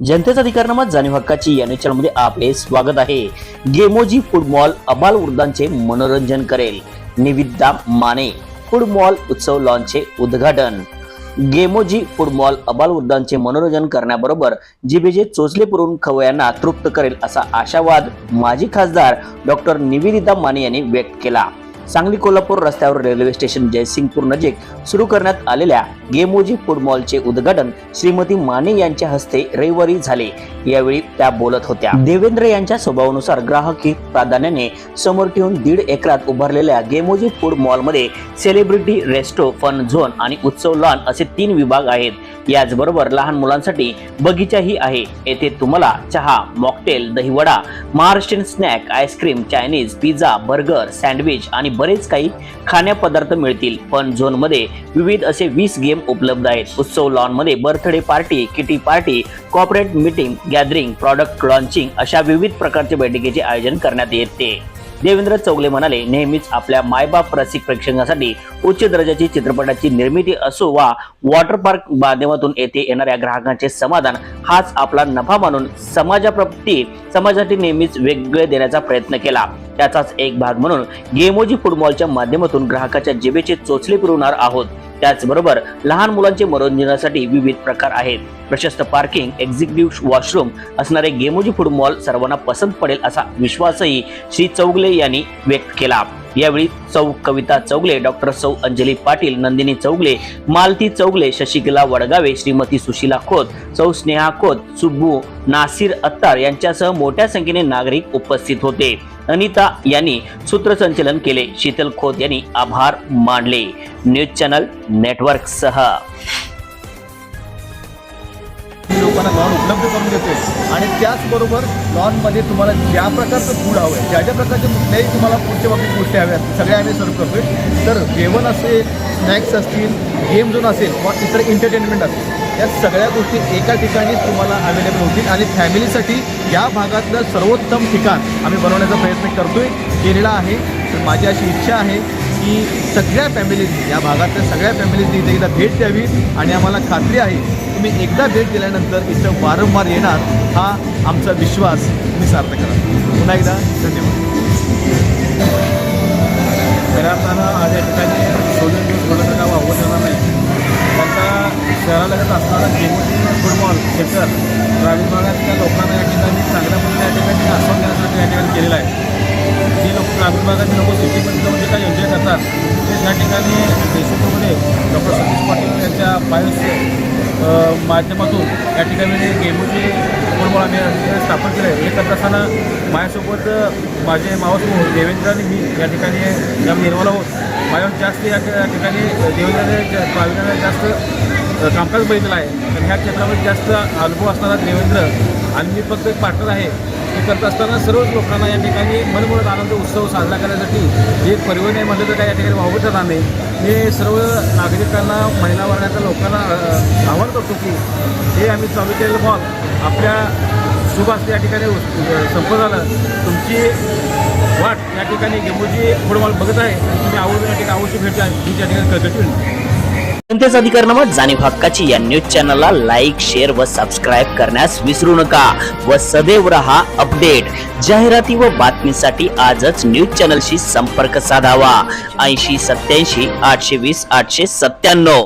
जनतेचा अधिकारनामा जाणीव हक्काची या चॅनलमध्ये आपले स्वागत आहे। गेमोजी फूड मॉल अबालवृद्धांचे मनोरंजन करेल। निविदा माने फूड मॉल उत्सव लॉन्चचे उद्घाटन। गेमोजी फूड मॉल अबालवृद्धांचे मनोरंजन करण्याबरोबर जिभेचे चोचले पुरवून खवय्यांना तृप्त करेल असा आशावाद माजी खासदार डॉक्टर निवेदिता माने यांनी व्यक्त केला। सांगली कोल्हापूर रस्त्यावर रेल्वे स्टेशन जयसिंगपूर नजीक सुरू करण्यात आलेल्या गेमोजी फूड मॉलचे उद्घाटन श्रीमती माने यांच्या हस्ते रविवारी झाले। यावेळी त्या बोलत होत्या। देवेंद्र यांच्या स्वभावानुसार ग्राहक हित प्राधान्याने समोर ठेवून 1.5 एकरात उभारलेल्या गेमोजी फूड मॉल मध्ये सेलिब्रिटी, रेस्टो, फन झोन आणि उत्सव लॉन असे 3 विभाग आहेत। याचबरोबर लहान मुलांसाठी बगीचाही आहे। येथे तुम्हाला चहा, mocktail, dahi vada, Maharashtrian snack, ice cream, Chinese, pizza, burger, sandwich आणि बरेच काही खाण्यापदार्थ मिळतील। फन झोन मध्ये विविध असे 20 गेम उपलब्ध आहेत। उत्सव लॉन मध्ये birthday party, kitty party, corporate meeting, gathering, product launching अशा विविध प्रकारचे बैठकीचे आयोजन करण्यात येते। देवेंद्र चौगले म्हणाले, नेहमीच आपल्या मायबाप रसिक प्रेक्षकांसाठी उच्च दर्जाची चित्रपटाची निर्मिती असो वा वॉटर पार्क माध्यमातून येथे येणाऱ्या ग्राहकांचे समाधान हाच आपला नफा मानून समाजासाठी नेहमीच वेगळे देण्याचा प्रयत्न केला। त्याचाच एक भाग म्हणून गेमोजी फूड मॉलच्या माध्यमातून ग्राहकाच्या जिभेचे चोचले पुरवणार आहोत। त्याचबरोबर लहान मुलांचे मनोरंजनासाठी विविध प्रकार आहेत। प्रशस्त पार्किंग, एक्झिक्युटिव्ह वॉशरूम असणारे गेमोजी फूड मॉल सर्वांना पसंत पडेल असा विश्वासही श्री चौगले यांनी व्यक्त केला। यावेळी सौ कविता चौगले, डॉक्टर सौ अंजली पाटील, नंदिनी चौगले, मालती चौगले, शशिकला वडगावे, श्रीमती सुशीला खोत, सौ स्नेहा खोत, सुब्बू, नासिर अत्तार यांच्यासह मोठ्या संख्येने नागरिक उपस्थित होते। अनिता यांनी सूत्रसंचलन केले। शीतल खोत यांनी आभार मानले। न्यूज चॅनल नेटवर्क सह लोकांना लॉन उपलब्ध करून देते आणि त्याचबरोबर लॉनमध्ये तुम्हाला ज्या प्रकारचं फूड हवं आहे, ज्या प्रकारचे कुठल्याही तुम्हाला फूडच्या बाबतीत गोष्टी हव्या असतील सगळ्या आम्ही सर्व करतोय। तर जेवण असेल, स्नॅक्स असतील, गेम झोन असेल किंवा इतर एंटरटेनमेंट असेल, या सगळ्या गोष्टी एका ठिकाणी तुम्हाला अवेलेबल होतील आणि फॅमिलीसाठी या भागातलं सर्वोत्तम ठिकाण आम्ही बनवण्याचा प्रयत्न करतोय, केलेला आहे। तर माझी अशी इच्छा आहे की सगळ्या फॅमिलीज, या भागातल्या सगळ्या फॅमिलीजनी इथे एकदा भेट द्यावी आणि आम्हाला खात्री आहे तुम्ही एकदा भेट दिल्यानंतर इथं वारंवार येणार हा आमचा विश्वास तुम्ही सार्थ करा। पुन्हा एकदा धन्यवाद। खऱ्या अर्थानं आज या ठिकाणी सोलन थोडंसं गाव आवडणार नाही, त्यांचा शहरालगत असणारा गेमोजी फूड मॉल सेंटर ग्रामीण भागातल्या लोकांना या ठिकाणी चांगल्या पद्धतीने या ठिकाणी आस्वाद देण्यासाठी या ठिकाणी केलेला आहे। जी लोक ग्रामीण भागातील लोक सिटीमध्ये जाऊन जे काही एन्जॉय करतात ते या ठिकाणी देशमुखमध्ये डॉक्टर सतीश पाटील यांच्या बायोस माध्यमातून या ठिकाणी गेमोजी फूड मॉल आम्ही स्थापन केलं आहे। हे करत असताना माझ्यासोबत माझे मावस देवेंद्र आणि मी या ठिकाणी यामध्ये इन्व्हॉल्व आहोत। माझ्यावर जास्त या ठिकाणी देवेंद्रने प्रावीण्याने जास्त कामकाज बघितलेलं आहे। तर ह्या क्षेत्रामध्ये जास्त अनुभव असणारा देवेंद्र आणि मी फक्त एक पार्टनर आहे। हे करत असताना सर्वच लोकांना या ठिकाणी मनमुळत आनंद उत्सव साजरा करण्यासाठी एक परिवहन आहे म्हटलं तर काय या ठिकाणी वावगत राहणार नाही। मी सर्व नागरिकांना, महिला वर्गाच्या लोकांना आवाहन करतो की हे आम्ही चालू केलेलं मॉल आपल्या शुभ असते या ठिकाणी संपन्न झालं। तुमची वाट या ठिकाणी गेमोजी फूड मॉल बघत आहे, तुम्ही आवडून या ठिकाणी अवश्य भेट द्या। तुमच्या ठिकाणी कळकळी जनतेचा अधिकारनामा जाणीव हक्काची या न्यूज चॅनलला लाईक, शेअर व सबस्क्राईब करण्यास विसरू नका व सदैव रहा अपडेट। जाहिराती व बातमीसाठी आजच न्यूज चॅनलशी संपर्क साधावा। 80 87 820 897।